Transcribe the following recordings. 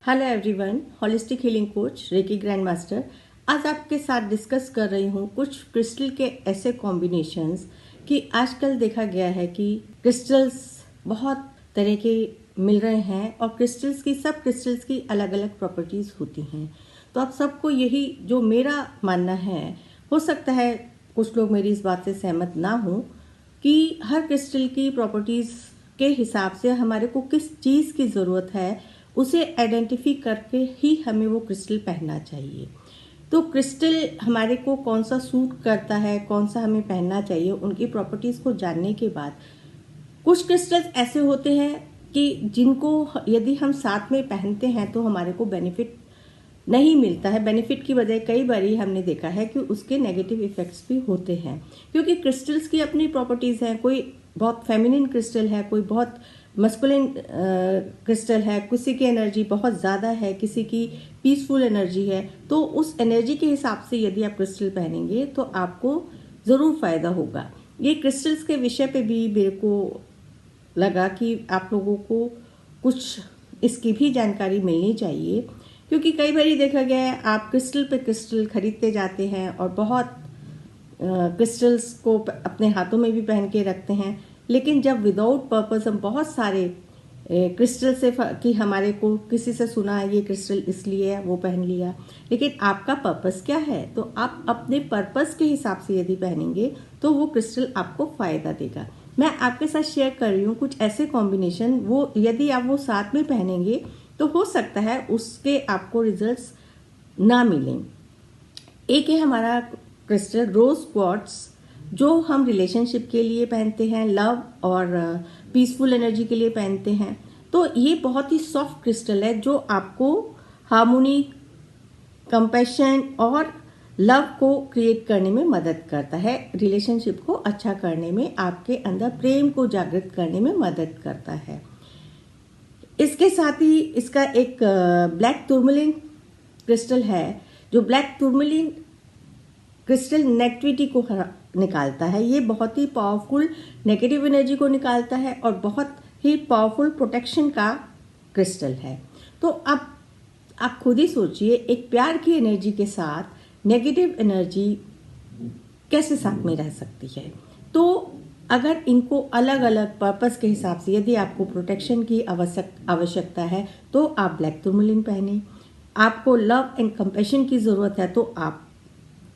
Hello everyone, holistic healing coach reiki grand master. आज आपके साथ डिस्कस कर रही हूँ कुछ क्रिस्टल के ऐसे कॉम्बिनेशंस कि आजकल देखा गया है कि क्रिस्टल्स बहुत तरह के मिल रहे हैं और सब क्रिस्टल्स की अलग अलग प्रॉपर्टीज़ होती हैं। तो आप सबको यही जो मेरा मानना है, हो सकता है कुछ लोग मेरी इस बात से सहमत ना हो कि हर क्रिस्टल की प्रॉपर्टीज़ के हिसाब से हमारे को किस चीज़ की ज़रूरत है उसे आइडेंटिफाई करके ही हमें वो क्रिस्टल पहनना चाहिए। तो क्रिस्टल हमारे को कौन सा सूट करता है, कौन सा हमें पहनना चाहिए, उनकी प्रॉपर्टीज़ को जानने के बाद कुछ क्रिस्टल्स ऐसे होते हैं कि जिनको यदि हम साथ में पहनते हैं तो हमारे को बेनिफिट नहीं मिलता है। बेनिफिट की बजाय कई बार हमने देखा है कि उसके नेगेटिव इफेक्ट्स भी होते हैं, क्योंकि क्रिस्टल्स की अपनी प्रॉपर्टीज़ हैं। कोई बहुत फेमिनिन क्रिस्टल है, कोई बहुत मस्कुलिन क्रिस्टल है, किसी की एनर्जी बहुत ज़्यादा है, किसी की पीसफुल एनर्जी है। तो उस एनर्जी के हिसाब से यदि आप क्रिस्टल पहनेंगे तो आपको ज़रूर फ़ायदा होगा। ये क्रिस्टल्स के विषय पे भी मेरे को लगा कि आप लोगों को कुछ इसकी भी जानकारी मिलनी चाहिए, क्योंकि कई बार देखा गया है आप क्रिस्टल पे क्रिस्टल खरीदते जाते हैं और बहुत क्रिस्टल्स को अपने हाथों में भी पहन के रखते हैं, लेकिन जब विदाउट पर्पस हम बहुत सारे क्रिस्टल से कि हमारे को किसी से सुना है ये क्रिस्टल इसलिए है वो पहन लिया, लेकिन आपका पर्पस क्या है? तो आप अपने पर्पस के हिसाब से यदि पहनेंगे तो वो क्रिस्टल आपको फ़ायदा देगा। मैं आपके साथ शेयर कर रही हूँ कुछ ऐसे कॉम्बिनेशन, वो यदि आप वो साथ में पहनेंगे तो हो सकता है उसके आपको रिजल्ट्स ना मिलें। एक है हमारा क्रिस्टल रोज क्वार्ट्स, जो हम रिलेशनशिप के लिए पहनते हैं, लव और पीसफुल एनर्जी के लिए पहनते हैं। तो ये बहुत ही सॉफ्ट क्रिस्टल है जो आपको हार्मोनी, कंपैशन और लव को क्रिएट करने में मदद करता है। रिलेशनशिप को अच्छा करने में, आपके अंदर प्रेम को जागृत करने में मदद करता है। इसके साथ ही इसका एक ब्लैक टूरमैलिन क्रिस्टल है, जो ब्लैक टूरमैलिन क्रिस्टल नेगेटिविटी को निकालता है। ये बहुत ही पावरफुल नेगेटिव एनर्जी को निकालता है और बहुत ही पावरफुल प्रोटेक्शन का क्रिस्टल है। तो अब आप खुद ही सोचिए, एक प्यार की एनर्जी के साथ नेगेटिव एनर्जी कैसे साथ में रह सकती है? तो अगर इनको अलग अलग पर्पस के हिसाब से यदि आपको प्रोटेक्शन की आवश्यकता है तो आप ब्लैक टूरमैलिन पहने। आपको लव एंड कंपैशन की ज़रूरत है तो आप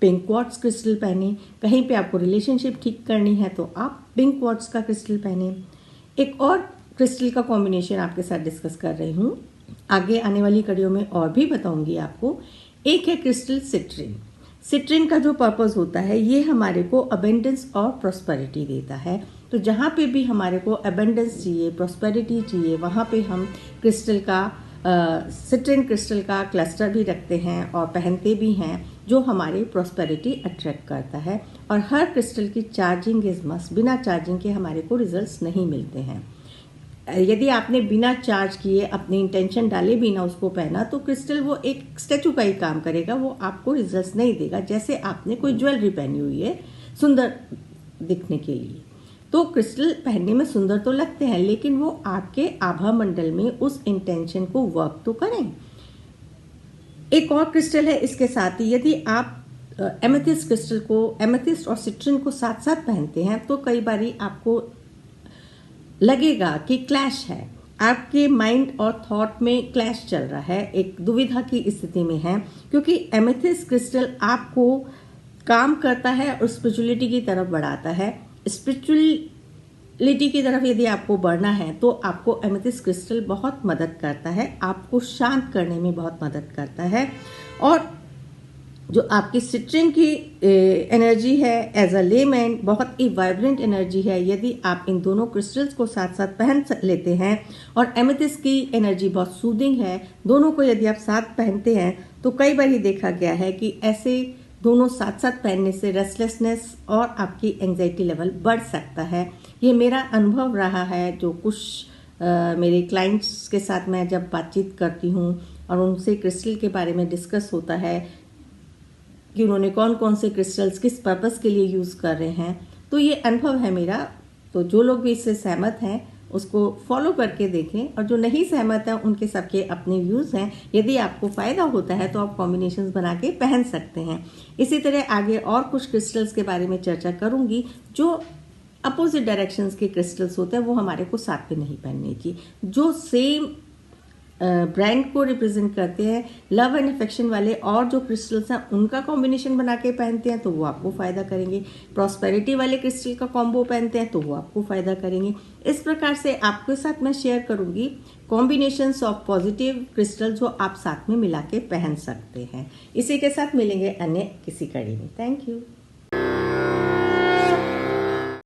पिंक क्वार्ट्ज क्रिस्टल पहने। कहीं पे आपको रिलेशनशिप ठीक करनी है तो आप पिंक क्वार्ट्ज का क्रिस्टल पहने। एक और क्रिस्टल का कॉम्बिनेशन आपके साथ डिस्कस कर रही हूँ, आगे आने वाली कड़ियों में और भी बताऊंगी आपको। एक है क्रिस्टल सिट्रिन। सिट्रिन का जो पर्पस होता है, ये हमारे को अबेंडेंस और प्रॉस्पेरिटी देता है। तो जहाँ पे भी हमारे को अबेंडेंस चाहिए, प्रॉस्पेरिटी चाहिए, वहाँ पे हम क्रिस्टल का सिट्रिन क्रिस्टल का क्लस्टर भी रखते हैं और पहनते भी हैं, जो हमारी प्रॉस्पेरिटी अट्रैक्ट करता है। और हर क्रिस्टल की चार्जिंग इज मस्ट। बिना चार्जिंग के हमारे को रिजल्ट्स नहीं मिलते हैं। यदि आपने बिना चार्ज किए अपनी इंटेंशन डाले बिना उसको पहना तो क्रिस्टल वो एक स्टैचू का ही काम करेगा, वो आपको रिजल्ट्स नहीं देगा। जैसे आपने कोई ज्वेलरी पहनी हुई है सुंदर दिखने के लिए, तो क्रिस्टल पहनने में सुंदर तो लगते हैं, लेकिन वो आपके आभा मंडल में उस इंटेंशन को वर्क तो करें। एक और क्रिस्टल है इसके साथ ही, यदि आप एमेथिस्ट क्रिस्टल को, एमेथिस्ट और सिट्रिन को साथ साथ पहनते हैं तो कई बारी आपको लगेगा कि क्लैश है, आपके माइंड और थॉट में क्लैश चल रहा है, एक दुविधा की स्थिति में है, क्योंकि एमेथिस्ट क्रिस्टल आपको काम करता है और स्पिरिचुअलिटी की तरफ बढ़ाता है। स्पिरिचुअलिटी की तरफ यदि आपको बढ़ना है तो आपको एमेथिस्ट क्रिस्टल बहुत मदद करता है, आपको शांत करने में बहुत मदद करता है। और जो आपकी सिट्रिन की एनर्जी है एज अ लेमैन, बहुत ही वाइब्रेंट एनर्जी है। यदि आप इन दोनों क्रिस्टल्स को साथ साथ पहन लेते हैं, और एमेथिस्ट की एनर्जी बहुत सूदिंग है, दोनों को यदि आप साथ पहनते हैं तो कई बार ही देखा गया है कि ऐसे दोनों साथ साथ पहनने से रेस्टलेसनेस और आपकी एंजाइटी लेवल बढ़ सकता है। ये मेरा अनुभव रहा है, जो कुछ मेरे क्लाइंट्स के साथ मैं जब बातचीत करती हूँ और उनसे क्रिस्टल के बारे में डिस्कस होता है कि उन्होंने कौन कौन से क्रिस्टल्स किस पर्पस के लिए यूज़ कर रहे हैं, तो ये अनुभव है मेरा। तो जो लोग भी इससे सहमत हैं उसको फॉलो करके देखें, और जो नहीं सहमत हैं उनके सबके अपने व्यूज़ हैं। यदि आपको फ़ायदा होता है तो आप कॉम्बिनेशंस बना के पहन सकते हैं। इसी तरह आगे और कुछ क्रिस्टल्स के बारे में चर्चा करूंगी। जो अपोजिट डायरेक्शंस के क्रिस्टल्स होते हैं वो हमारे को साथ में नहीं पहनने की। जो सेम ब्रांड को रिप्रेजेंट करते हैं, लव एंड अफेक्शन वाले और जो क्रिस्टल्स हैं उनका कॉम्बिनेशन बना के पहनते हैं तो वो आपको फ़ायदा करेंगे। प्रॉस्पेरिटी वाले क्रिस्टल का कॉम्बो पहनते हैं तो वो आपको फ़ायदा करेंगे। इस प्रकार से आपके साथ मैं शेयर करूंगी कॉम्बिनेशंस ऑफ पॉजिटिव क्रिस्टल जो आप साथ में मिला के पहन सकते हैं। इसी के साथ मिलेंगे अन्य किसी कड़ी में। Thank you.